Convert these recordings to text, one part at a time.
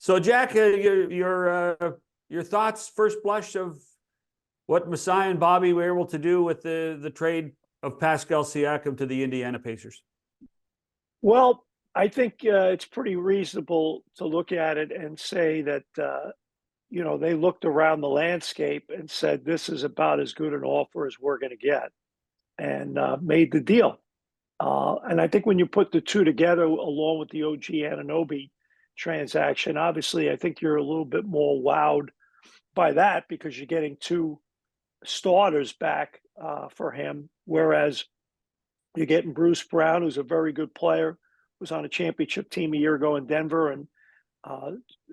So, Jack, your thoughts, first blush of what Masai and Bobby were able to do with the trade of Pascal Siakam to the Indiana Pacers? Well, I think it's pretty reasonable to look at it and say that they looked around the landscape and said this is about as good an offer as we're going to get, and made the deal. And I think when you put the two together, along with the OG Anunoby transaction, obviously, I think you're a little bit more wowed by that because you're getting two starters back for him, whereas you're getting Bruce Brown, who's a very good player, was on a championship team a year ago in Denver, and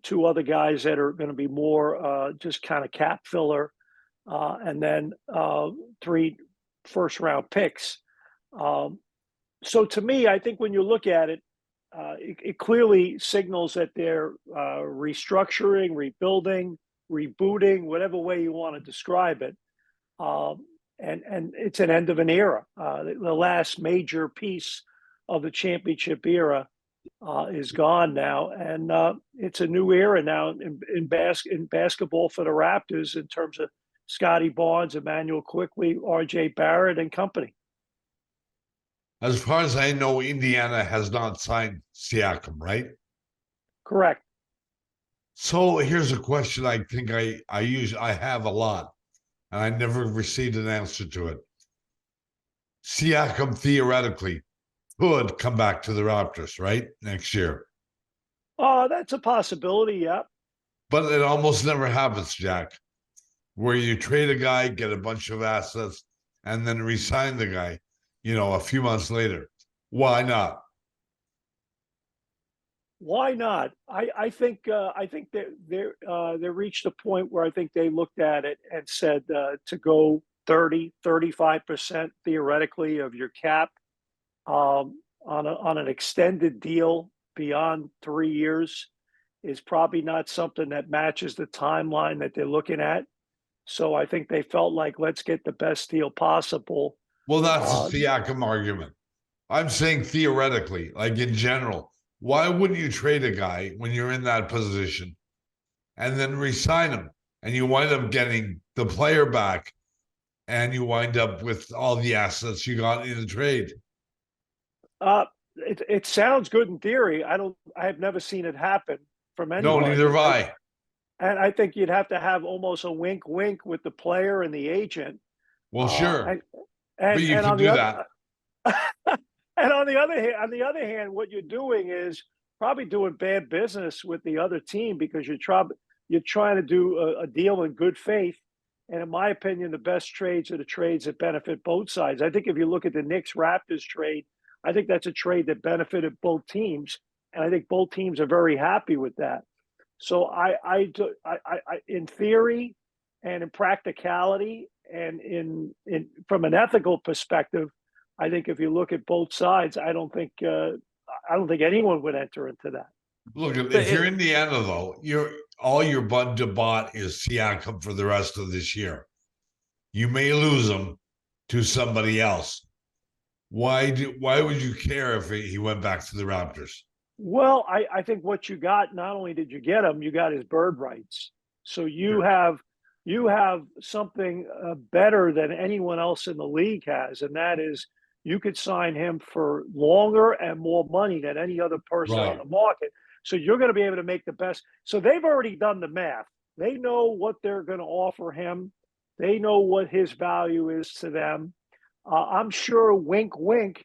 two other guys that are going to be more just kind of cap filler, and then three first-round picks. So to me, I think when you look at it, it clearly signals that they're restructuring, rebuilding, rebooting, whatever way you want to describe it. And it's an end of an era. The last major piece of the championship era is gone now, and it's a new era now in basketball for the Raptors in terms of Scotty Barnes, Emmanuel Quickley, R.J. Barrett, and company. As far as I know, Indiana has not signed Siakam, right? Correct. So here's a question I think I have a lot, and I never received an answer to it. Siakam theoretically could come back to the Raptors, right? Next year. That's a possibility, yeah. But it almost never happens, Jack, where you trade a guy, get a bunch of assets, and then re-sign the guy, a few months later. Why not? Why not? I think that they reached a point where I think they looked at it and said to go 35% theoretically of your cap on an extended deal beyond 3 years is probably not something that matches the timeline that they're looking at. So I think they felt like, let's get the best deal possible. Well, that's a Siakam argument. I'm saying theoretically, like in general, why wouldn't you trade a guy when you're in that position and then re-sign him? And you wind up getting the player back and you wind up with all the assets you got in the trade. It sounds good in theory. I have never seen it happen from anyone. No, neither have I. And I think you'd have to have almost a wink with the player and the agent. Well, sure. But you can do that. And on the other hand, what you're doing is probably doing bad business with the other team because you're trying to do a deal in good faith. And in my opinion, the best trades are the trades that benefit both sides. I think if you look at the Knicks Raptors trade, I think that's a trade that benefited both teams, and I think both teams are very happy with that. So I in theory and in practicality and in from an ethical perspective, I think if you look at both sides, I don't think anyone would enter into that. Look, if you're Indiana though, all your bought is Siakam for the rest of this year. You may lose him to somebody else. Why would you care if he went back to the Raptors? Well, I think what you got, not only did you get him, you got his bird rights. So you have something better than anyone else in the league has, and that is you could sign him for longer and more money than any other person on the market. So you're going to be able to make the best. So they've already done the math. They know what they're going to offer him. They know what his value is to them. I'm sure, wink, wink,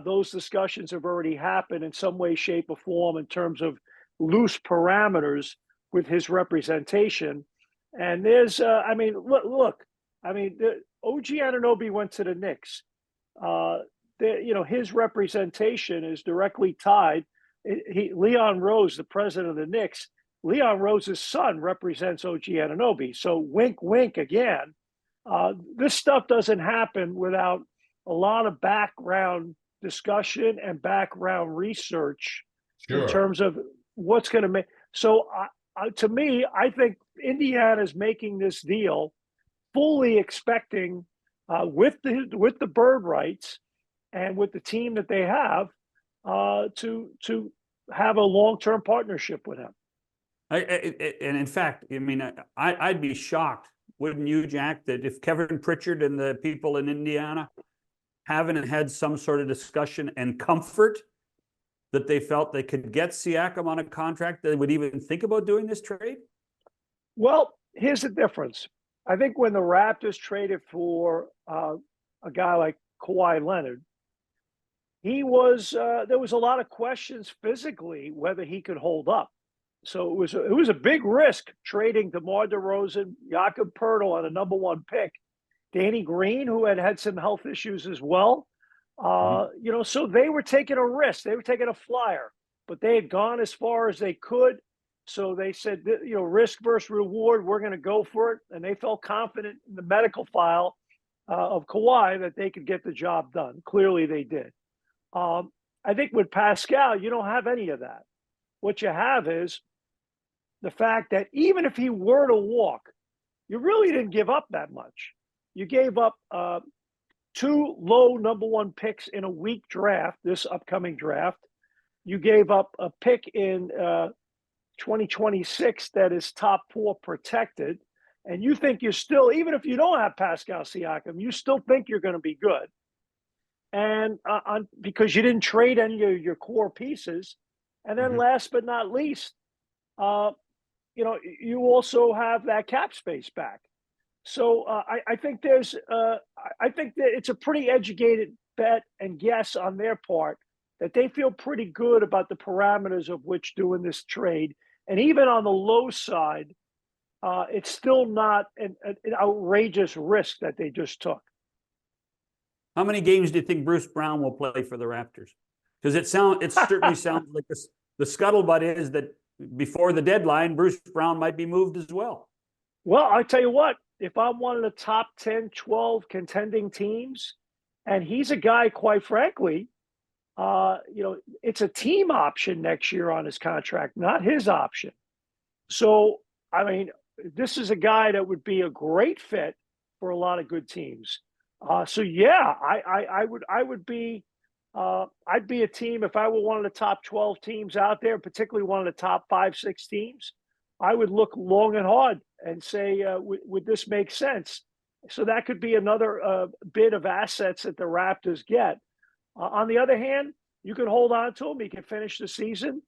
those discussions have already happened in some way, shape, or form in terms of loose parameters with his representation. And there's, look, OG Anunoby went to the Knicks. His representation is directly tied. Leon Rose, the president of the Knicks, Leon Rose's son represents OG Anunoby. So wink, wink again. This stuff doesn't happen without a lot of background discussion and background research in terms of what's going to make. So to me, I think Indiana's making this deal fully expecting with the bird rights and with the team that they have to have a long-term partnership with him. And in fact, I mean, I'd be shocked, wouldn't you, Jack, that if Kevin Pritchard and the people in Indiana haven't had some sort of discussion and comfort that they felt they could get Siakam on a contract, they would even think about doing this trade? Well, here's the difference. I think when the Raptors traded for a guy like Kawhi Leonard, there was a lot of questions physically whether he could hold up. So it was a big risk trading DeMar DeRozan, Jakob Poeltl on a number 1 pick, Danny Green, who had some health issues as well. So they were taking a risk. They were taking a flyer, but they had gone as far as they could. So they said, risk versus reward, we're going to go for it. And they felt confident in the medical file of Kawhi that they could get the job done. Clearly they did. I think with Pascal, you don't have any of that. What you have is the fact that even if he were to walk, you really didn't give up that much. You gave up 2 low number 1 picks in a weak draft, this upcoming draft. You gave up a pick in 2026 that is top 4 protected. And you think you're still, even if you don't have Pascal Siakam, you still think you're going to be good. And because you didn't trade any of your core pieces. And then last but not least, you also have that cap space back. So I think I think that it's a pretty educated bet and guess on their part that they feel pretty good about the parameters of which doing this trade. And even on the low side, it's still not an outrageous risk that they just took. How many games do you think Bruce Brown will play for the Raptors? Because it certainly sounds like the scuttlebutt is that before the deadline, Bruce Brown might be moved as well. Well, I tell you what, if I'm one of the top 10, 12 contending teams, and he's a guy, quite frankly, it's a team option next year on his contract, not his option. So, I mean, this is a guy that would be a great fit for a lot of good teams. So yeah, I'd be a team if I were one of the top 12 teams out there, particularly one of the top 5, 6 teams. I would look long and hard and say, would this make sense? So that could be another bit of assets that the Raptors get. On the other hand, you could hold on to him. He could finish the season.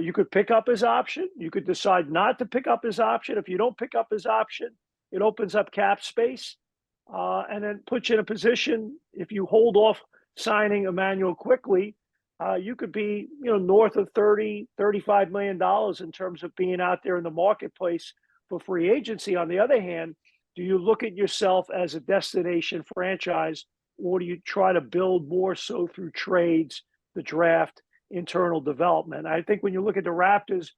You could pick up his option. You could decide not to pick up his option. If you don't pick up his option, it opens up cap space and then puts you in a position, if you hold off signing Emmanuel quickly, you could be north of $35 million in terms of being out there in the marketplace for free agency. On the other hand, do you look at yourself as a destination franchise, or do you try to build more so through trades, the draft, internal development? I think when you look at the Raptors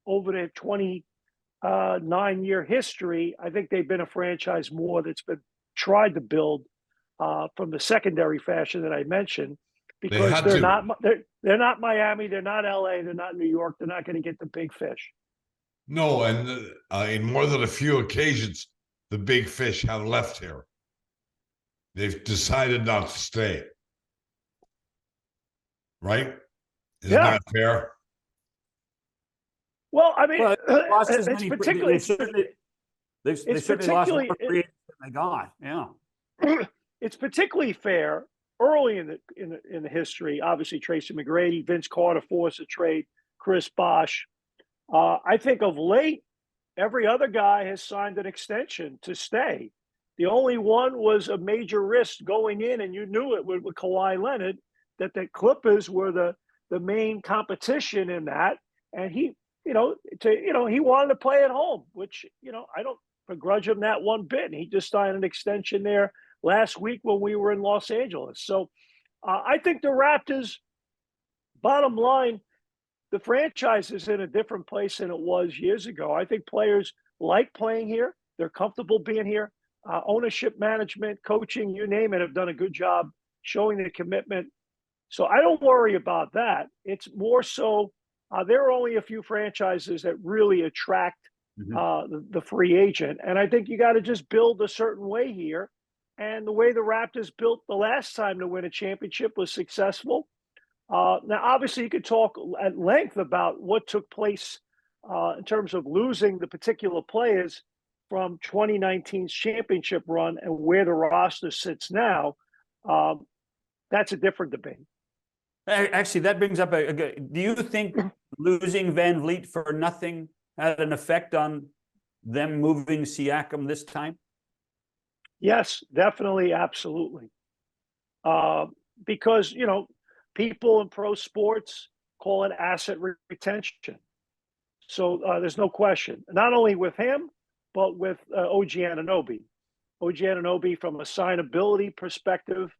over their 29-year history, I think they've been a franchise more that's been tried to build from the secondary fashion that I mentioned, because they're not Miami, they're not LA, they're not New York, they're not going to get the big fish. No, and in more than a few occasions, the big fish have left here. They've decided not to stay. Right? Isn't that fair? Well, I mean, it's particularly they certainly lost more free agents than they got. Yeah, it's particularly fair early in the history. Obviously, Tracy McGrady, Vince Carter forced a trade, Chris Bosh. I think of late, every other guy has signed an extension to stay. The only one was a major risk going in, and you knew it with Kawhi Leonard, that the Clippers were the main competition in that, and he wanted to play at home, which I don't begrudge him that one bit. And he just signed an extension there last week when we were in Los Angeles. So I think the Raptors, bottom line, the franchise is in a different place than it was years ago. I think players like playing here. They're comfortable being here. Ownership, management, coaching, you name it, have done a good job showing the commitment. So I don't worry about that. It's more so there are only a few franchises that really attract the free agent. And I think you got to just build a certain way here. And the way the Raptors built the last time to win a championship was successful. Now, obviously, you could talk at length about what took place in terms of losing the particular players from 2019's championship run and where the roster sits now, that's a different debate. Actually, that brings up do you think losing Van Vliet for nothing had an effect on them moving Siakam this time? Yes, definitely, absolutely. Because, people in pro sports call it asset retention. So there's no question, not only with him, but with OG Anunoby. OG Anunoby, from a signability perspective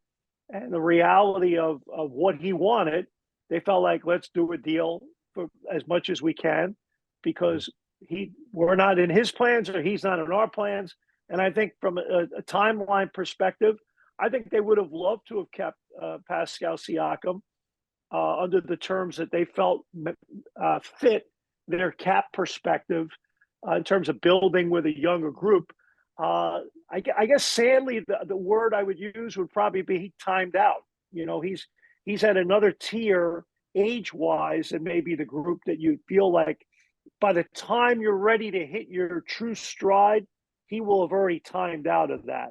and the reality of what he wanted, they felt like, let's do a deal for as much as we can, because we're not in his plans or he's not in our plans. And I think from a timeline perspective, I think they would have loved to have kept Pascal Siakam under the terms that they felt fit their cap perspective in terms of building with a younger group. I guess sadly, the word I would use would probably be he timed out. He's at another tier age-wise and maybe the group that you feel like by the time you're ready to hit your true stride, he will have already timed out of that.